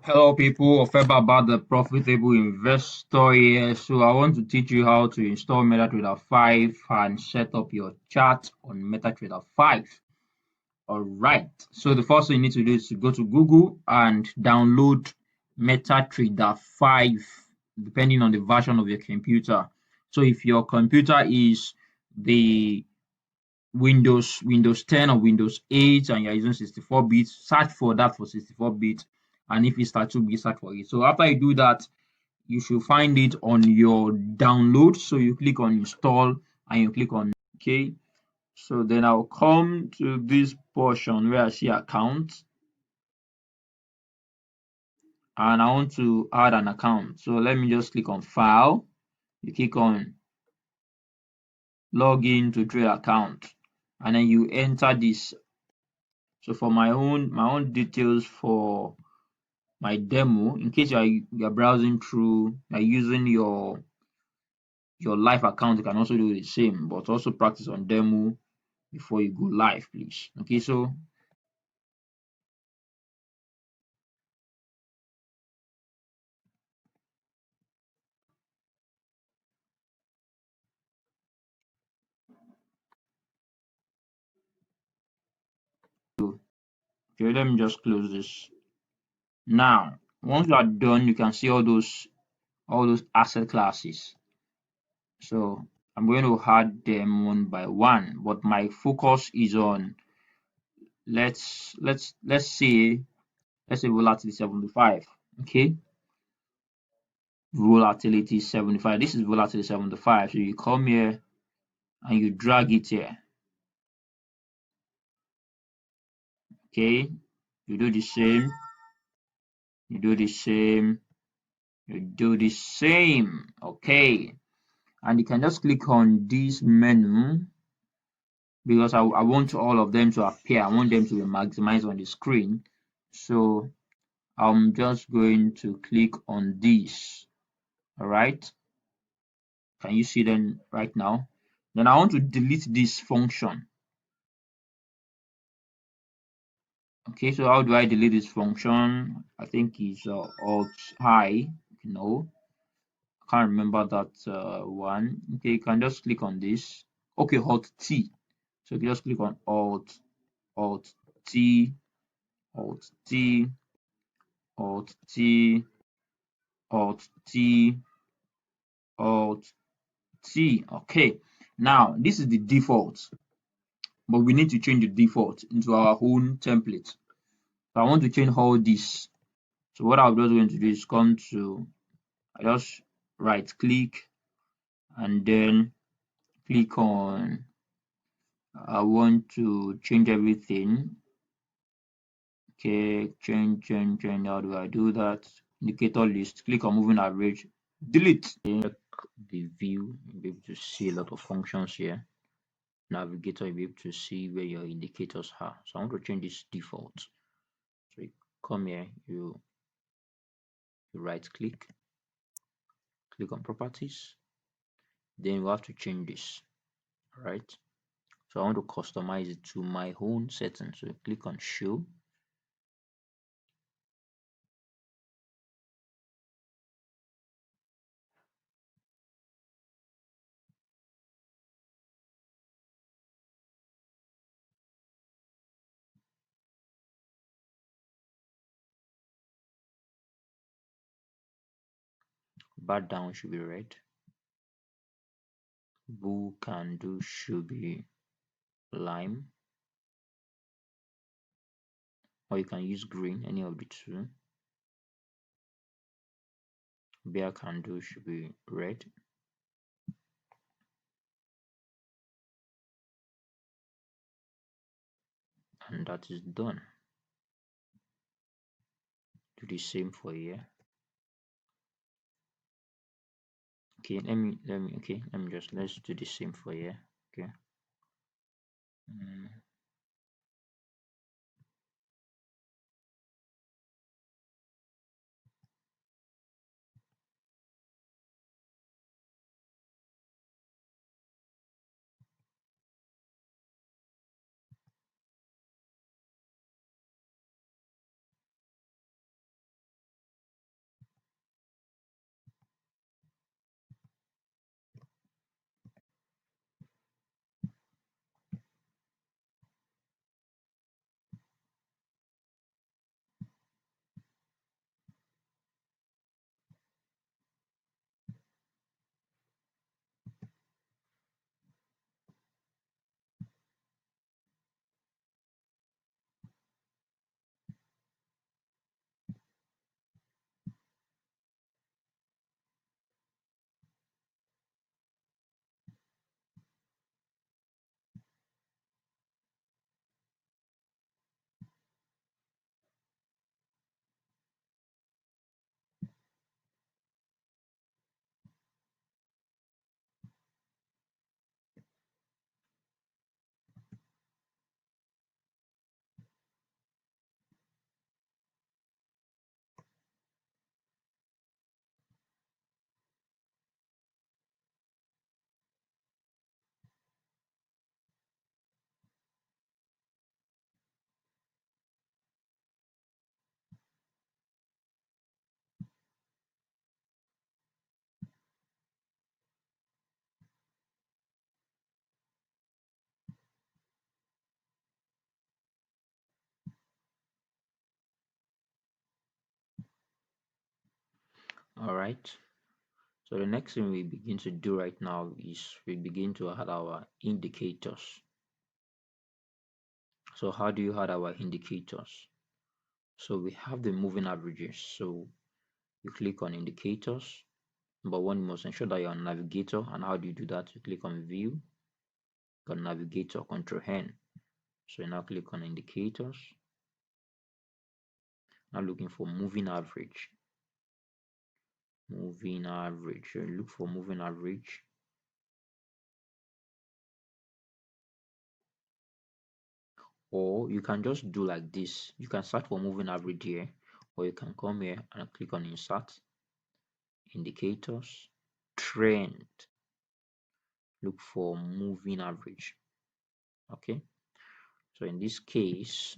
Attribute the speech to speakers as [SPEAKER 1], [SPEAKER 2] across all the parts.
[SPEAKER 1] Hello people, Ofeba about the profitable investor here. So I want to teach you how to install MetaTrader 5 and set up your chart on MetaTrader 5. Alright, so the first thing you need to do is to go to Google and download MetaTrader 5 depending on the version of your computer. So if your computer is the Windows 10 or Windows 8 and you're using 64 bits, search for that for 64 bits. And if it's 32 bits, search for it. So after you do that, you should find it on your download. So you click on install and you click on OK. So then I'll come to this portion where I see account and I want to add an account. So let me just click on file. You click on login to trade account and then you enter this. So for my own details for my demo, in case you're browsing through, you're using your live account, you can also do the same, but also practice on demo before you go live, please. Okay, so okay, let me just close this. Now, once you are done, you can see all those asset classes. So I'm going to add them one by one, but my focus is on let's say volatility 75. Okay, volatility 75. This is volatility 75. So you come here and you drag it here. Okay, you do the same, you do the same, you do the same. Okay, and you can just click on this menu because I want all of them to appear. I want them to be maximized on the screen. So I'm just going to click on this. All right, can you see them right now? Then I want to delete this function. Okay, so how do I delete this function? I think it's Alt I. No, I can't remember that one. Okay, you can just click on this. Okay, Alt T. So you just click on Alt T, Alt T, Alt T, Alt T, Alt T. Okay, now this is the default, but we need to change the default into our own template. So I want to change all this. So what I'm just going to do is I just right click and then click on I want to change everything. Okay, change. How do I do that? Indicator list, click on moving average, delete. Check the view, you'll be able to see a lot of functions here. Navigator, you'll be able to see where your indicators are. So I want to change this default. So you come here, you right click, click on properties, then you have to change this. All right. So I want to customize it to my own settings. So click on show. Bar down should be red. Bull candle should be lime. Or you can use green, any of the two. Bear candle should be red. And that is done. Do the same for here. Okay, let me let's do the same for here. Okay. Mm. All right. So the next thing we begin to do right now is we begin to add our indicators. So how do you add our indicators? So we have the moving averages. So you click on indicators. Number one, you must ensure that you're on Navigator. And how do you do that? You click on View, got Navigator, Control N. So you now click on indicators. Now looking for moving average. Moving average. So you look for moving average. Or you can just do like this. You can search for moving average here, or you can come here and click on insert, indicators, trend, look for moving average. Okay, so in this case,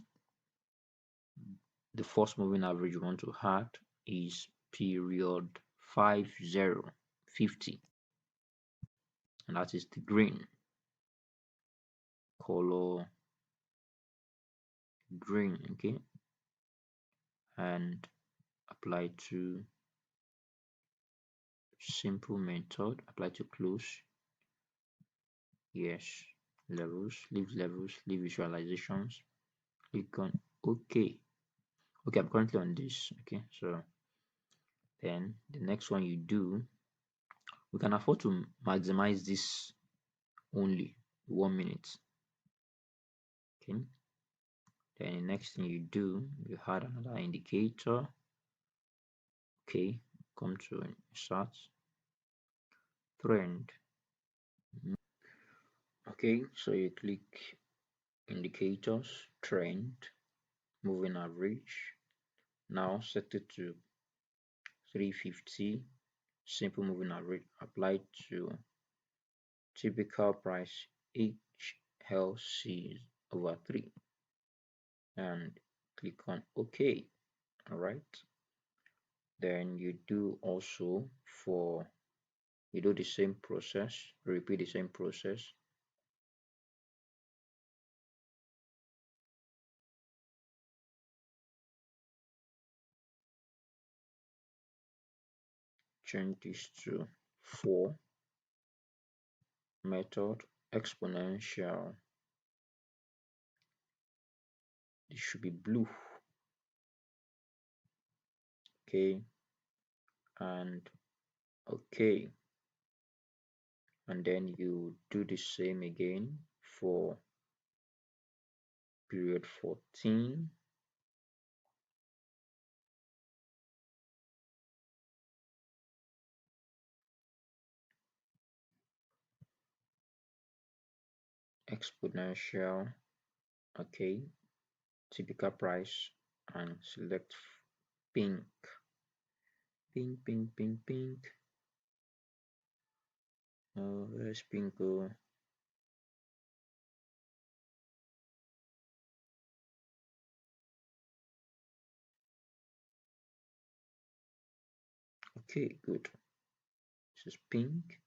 [SPEAKER 1] the first moving average you want to add is period 5050, and that is the green color, green. Okay, and apply to simple method, apply to close. Yes, levels, leave visualizations, click on OK. Okay, I'm currently on this. Okay, so then the next one you do, we can afford to maximize this only 1 minute. Okay, then the next thing you do, you add another indicator. Okay, come to insert, trend. Okay, so you click indicators, trend, moving average. Now set it to 350, simple moving average, applied to typical price HLC over 3, and click on OK. All right, then you do also for, you do the same process, repeat the same process. Change this to 4, method exponential, it should be blue. Okay, and OK, and then you do the same again for period 14, exponential. Okay, typical price, and select pink, pink. Oh, where's pink go? Okay, good. This is pink.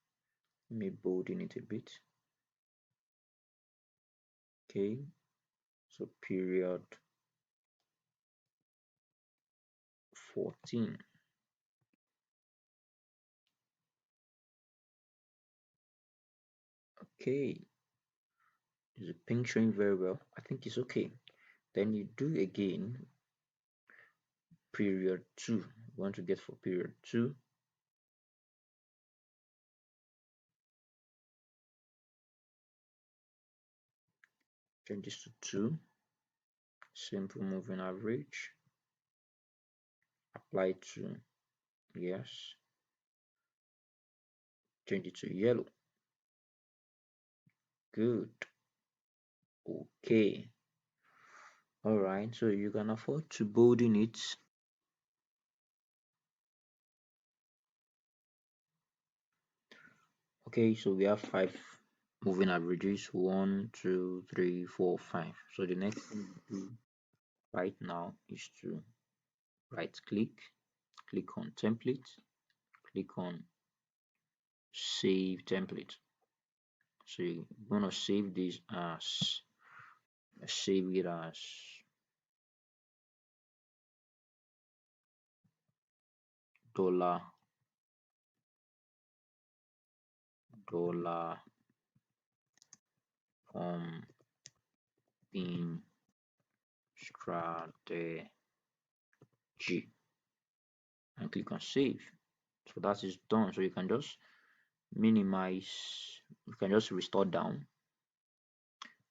[SPEAKER 1] Let me bolden it a bit. Okay, so period 14. Okay, is the pink showing very well? I think it's okay. Then you do again period 2. You want to get for period 2. Change this to 2. Simple moving average. Apply to, yes. Change it to yellow. Good. Okay. All right. So you can afford to bolden it. Okay. So we have 5 moving averages. 1, 2, 3, 4, 5. So the next thing to do right now is to right click on template, click on save template. So you're gonna save this as, save it as dollar dollar pumping strategy and click on save. So that is done. So you can just minimize, you can just restore down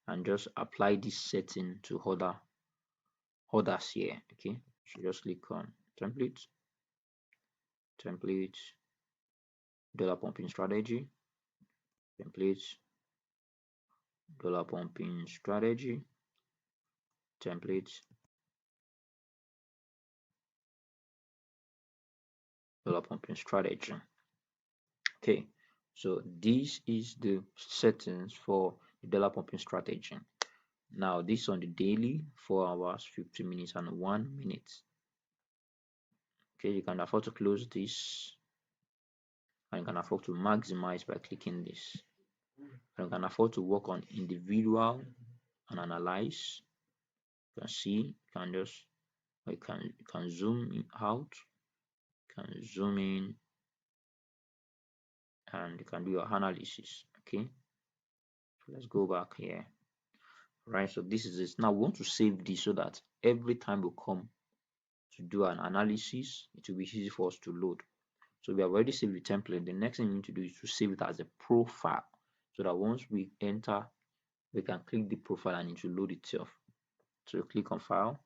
[SPEAKER 1] and just apply this setting to others here. Okay, so just click on template, dollar pumping strategy, template, dollar pumping strategy, template, dollar pumping strategy. Okay, so this is the settings for the dollar pumping strategy. Now this on the daily, 4 hours, 15 minutes, and 1 minute. Okay, you can afford to close this, and you can afford to maximize by clicking this. And you can afford to work on individual and analyze. You can see, you can just, you can zoom out, you can zoom in, and you can do your analysis. Okay, so let's go back here. Right, so this is it. Now we want to save this so that every time we come to do an analysis, it will be easy for us to load. So we have already saved the template. The next thing you need to do is to save it as a profile, so that once we enter, we can click the profile and it will load itself. So click on File,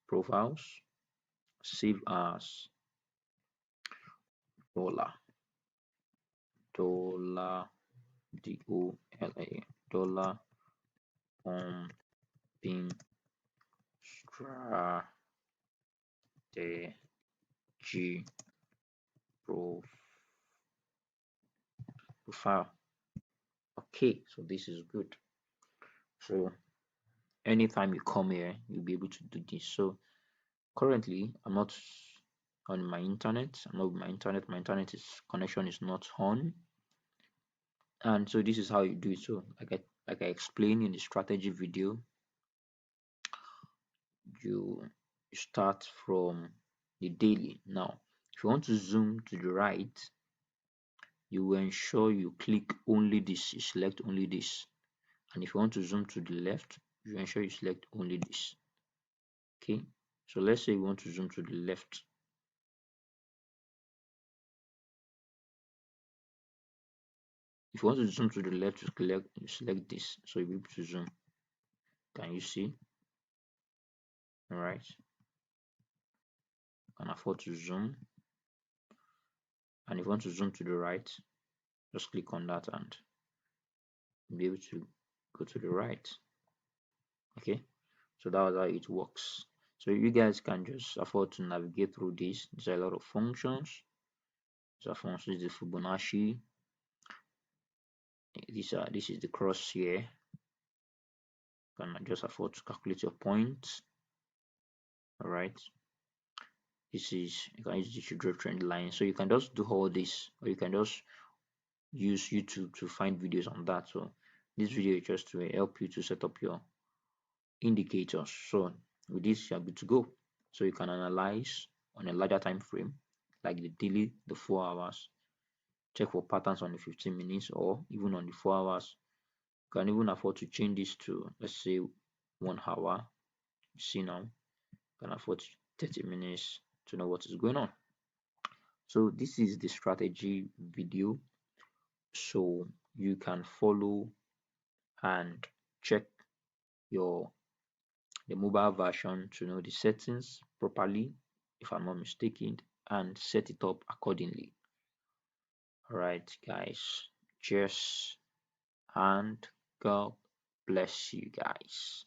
[SPEAKER 1] Profiles, Save as dollar DOLLA dollar pumping strategy profile. Okay, so this is good. So anytime you come here, you'll be able to do this. So currently I'm not on my internet. I'm not with my internet. My internet connection is not on. And so this is how you do it. So like I explained in the strategy video, you start from the daily. Now if you want to zoom to the right, you will ensure you click only this, you select only this. And if you want to zoom to the left, you ensure you select only this. Okay, so let's say you want to zoom to the left. If you want to zoom to the left, you select this, so you'll be able to zoom. Can you see? All right, you can afford to zoom. And if you want to zoom to the right, just click on that and you'll be able to go to the right. Okay, so that was how it works. So you guys can just afford to navigate through this. There's a lot of functions. So for instance, the Fibonacci. This is the cross here. You can just afford to calculate your points. All right. This is, you can use the draw trend line. So you can just do all this, or you can just use YouTube to find videos on that. So this video is just to help you to set up your indicators. So with this, you're good to go. So you can analyze on a larger time frame, like the daily, the 4 hours, check for patterns on the 15 minutes, or even on the 4 hours. You can even afford to change this to, let's say, 1 hour. You see now, you can afford 30 minutes to know what is going on. So this is the strategy video, so you can follow and check the mobile version to know the settings properly, if I'm not mistaken, and set it up accordingly. All right, guys, cheers and God bless you guys.